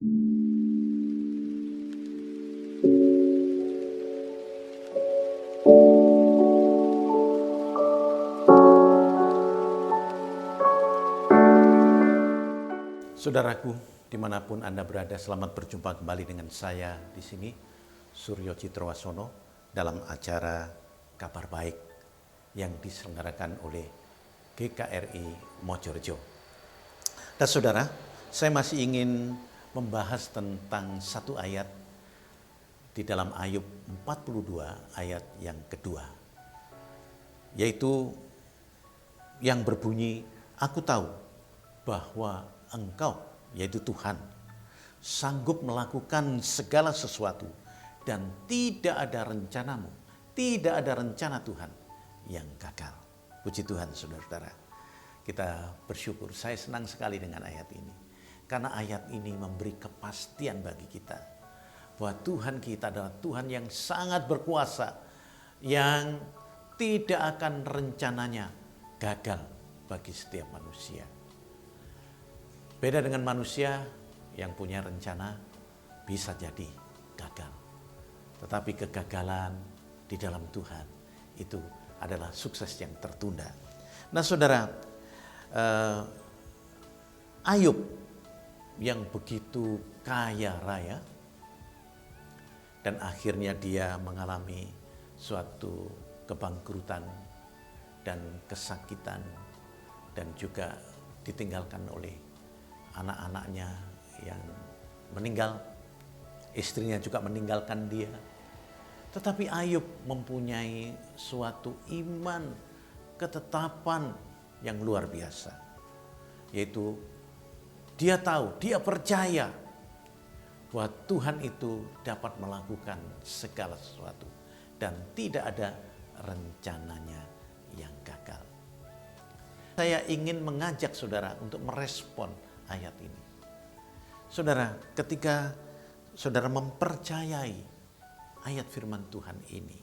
Saudaraku, dimanapun Anda berada, selamat berjumpa kembali dengan saya di sini, Suryo Citrowasono, dalam acara Kabar Baik yang diselenggarakan oleh GKRI Mojorejo. Dan saudara, saya masih ingin membahas tentang satu ayat di dalam Ayub 42 ayat yang kedua, yaitu yang berbunyi, "Aku tahu bahwa Engkau, yaitu Tuhan, sanggup melakukan segala sesuatu dan tidak ada rencanamu, tidak ada rencana Tuhan yang gagal." Puji Tuhan, saudara-saudara. Kita bersyukur, saya senang sekali dengan ayat ini. Karena ayat ini memberi kepastian bagi kita bahwa Tuhan kita adalah Tuhan yang sangat berkuasa, yang tidak akan rencananya gagal bagi setiap manusia. Beda dengan manusia yang punya rencana bisa jadi gagal. Tetapi kegagalan di dalam Tuhan itu adalah sukses yang tertunda. Nah saudara, Ayub yang begitu kaya raya dan akhirnya dia mengalami suatu kebangkrutan dan kesakitan dan juga ditinggalkan oleh anak-anaknya yang meninggal, istrinya juga meninggalkan dia. Tetapi Ayub mempunyai suatu iman, ketetapan yang luar biasa. Yaitu dia tahu, dia percaya bahwa Tuhan itu dapat melakukan segala sesuatu dan tidak ada rencananya yang gagal. Saya ingin mengajak saudara untuk merespon ayat ini. Saudara, ketika saudara mempercayai ayat firman Tuhan ini,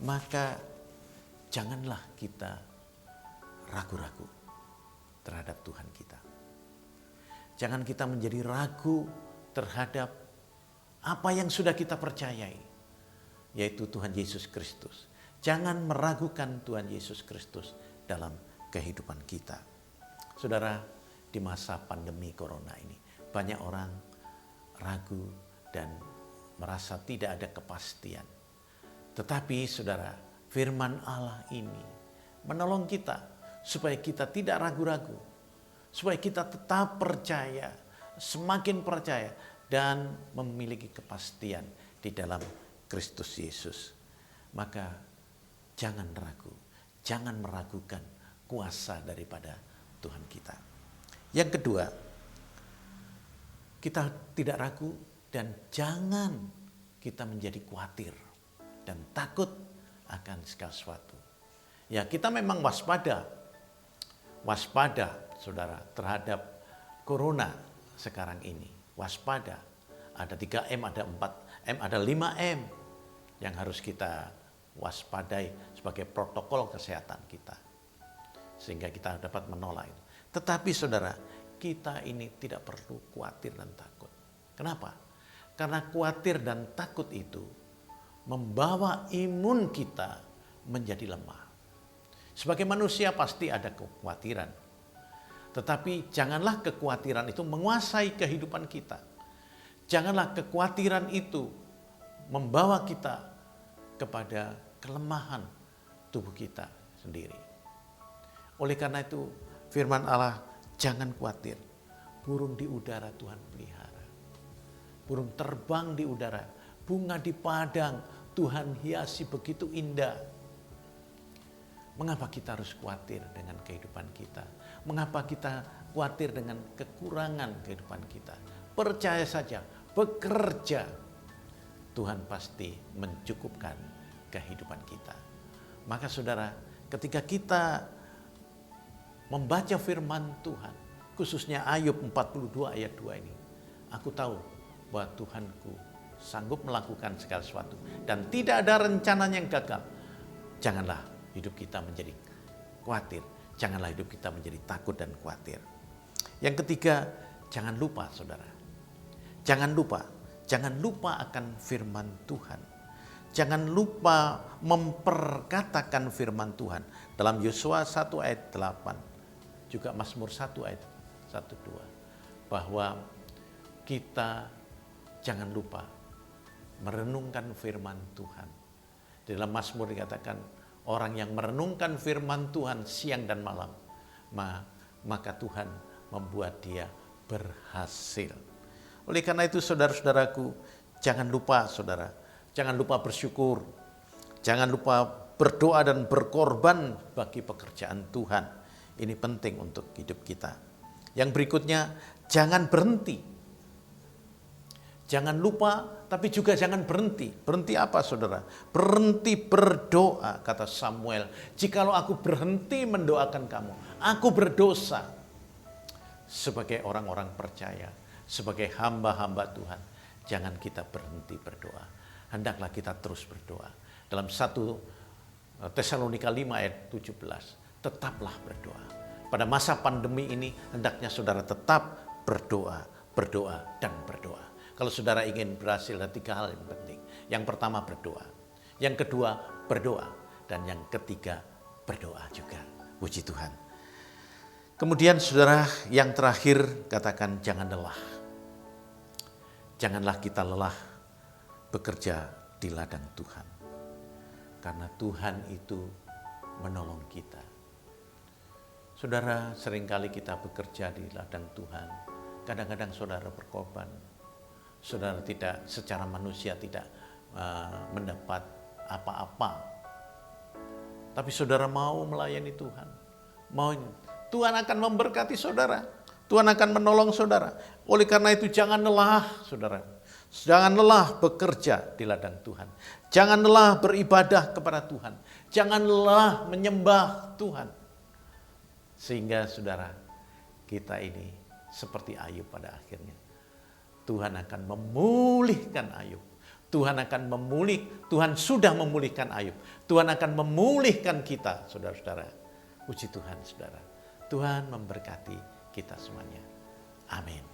maka janganlah kita ragu-ragu terhadap Tuhan kita. Jangan kita menjadi ragu terhadap apa yang sudah kita percayai, yaitu Tuhan Yesus Kristus. Jangan meragukan Tuhan Yesus Kristus dalam kehidupan kita. Saudara, di masa pandemi corona ini, banyak orang ragu dan merasa tidak ada kepastian. Tetapi saudara, firman Allah ini menolong kita supaya kita tidak ragu-ragu, supaya kita tetap percaya, semakin percaya dan memiliki kepastian di dalam Kristus Yesus. Maka jangan ragu, jangan meragukan kuasa daripada Tuhan kita. Yang kedua, kita tidak ragu dan jangan kita menjadi khawatir dan takut akan segala sesuatu. Ya, kita memang waspada saudara terhadap corona sekarang ini. Waspada, ada 3M, ada 4M, ada 5M yang harus kita waspadai sebagai protokol kesehatan kita. Sehingga kita dapat menolak itu. Tetapi saudara, kita ini tidak perlu khawatir dan takut. Kenapa? Karena khawatir dan takut itu membawa imun kita menjadi lemah. Sebagai manusia pasti ada kekhawatiran. Tetapi janganlah kekhawatiran itu menguasai kehidupan kita. Janganlah kekhawatiran itu membawa kita kepada kelemahan tubuh kita sendiri. Oleh karena itu, firman Allah, jangan khawatir. Burung di udara Tuhan pelihara. Burung terbang di udara. Bunga di padang Tuhan hiasi begitu indah. Mengapa kita harus khawatir dengan kehidupan kita? Mengapa kita khawatir dengan kekurangan kehidupan kita? Percaya saja, bekerja. Tuhan pasti mencukupkan kehidupan kita. Maka saudara, ketika kita membaca firman Tuhan, khususnya Ayub 42 ayat 2 ini, aku tahu bahwa Tuhanku sanggup melakukan segala sesuatu dan tidak ada rencananya yang gagal. Janganlah hidup kita menjadi khawatir, janganlah hidup kita menjadi takut dan khawatir. Yang ketiga, jangan lupa saudara, Jangan lupa akan firman Tuhan. Jangan lupa memperkatakan firman Tuhan. Dalam Yosua 1 ayat 8, juga Mazmur 1 ayat 1-2, bahwa kita jangan lupa merenungkan firman Tuhan. Di dalam Mazmur dikatakan, orang yang merenungkan firman Tuhan siang dan malam, maka Tuhan membuat dia berhasil. Oleh karena itu saudara-saudaraku, jangan lupa bersyukur. Jangan lupa berdoa dan berkorban bagi pekerjaan Tuhan. Ini penting untuk hidup kita. Yang berikutnya, jangan berhenti. Jangan lupa, tapi juga jangan berhenti. Berhenti apa, saudara? Berhenti berdoa, kata Samuel. Jikalau aku berhenti mendoakan kamu, aku berdosa. Sebagai orang-orang percaya, sebagai hamba-hamba Tuhan, jangan kita berhenti berdoa. Hendaklah kita terus berdoa. Dalam 1 Tesalonika 5 ayat 17, tetaplah berdoa. Pada masa pandemi ini, hendaknya saudara tetap berdoa, dan berdoa. Kalau saudara ingin berhasil, ada 3 hal yang penting. Yang pertama berdoa, yang kedua berdoa, dan yang ketiga berdoa juga. Puji Tuhan. Kemudian saudara, yang terakhir katakan jangan lelah. Janganlah kita lelah bekerja di ladang Tuhan. Karena Tuhan itu menolong kita. Saudara, seringkali kita bekerja di ladang Tuhan. Kadang-kadang saudara berkorban. Saudara tidak, secara manusia tidak mendapat apa-apa. Tapi saudara mau melayani Tuhan. Tuhan akan memberkati saudara. Tuhan akan menolong saudara. Oleh karena itu jangan lelah, saudara. Jangan lelah bekerja di ladang Tuhan. Jangan lelah beribadah kepada Tuhan. Jangan lelah menyembah Tuhan. Sehingga saudara, kita ini seperti Ayub pada akhirnya. Tuhan akan memulihkan Ayub. Tuhan sudah memulihkan Ayub. Tuhan akan memulihkan kita, saudara-saudara. Puji Tuhan, saudara. Tuhan memberkati kita semuanya. Amin.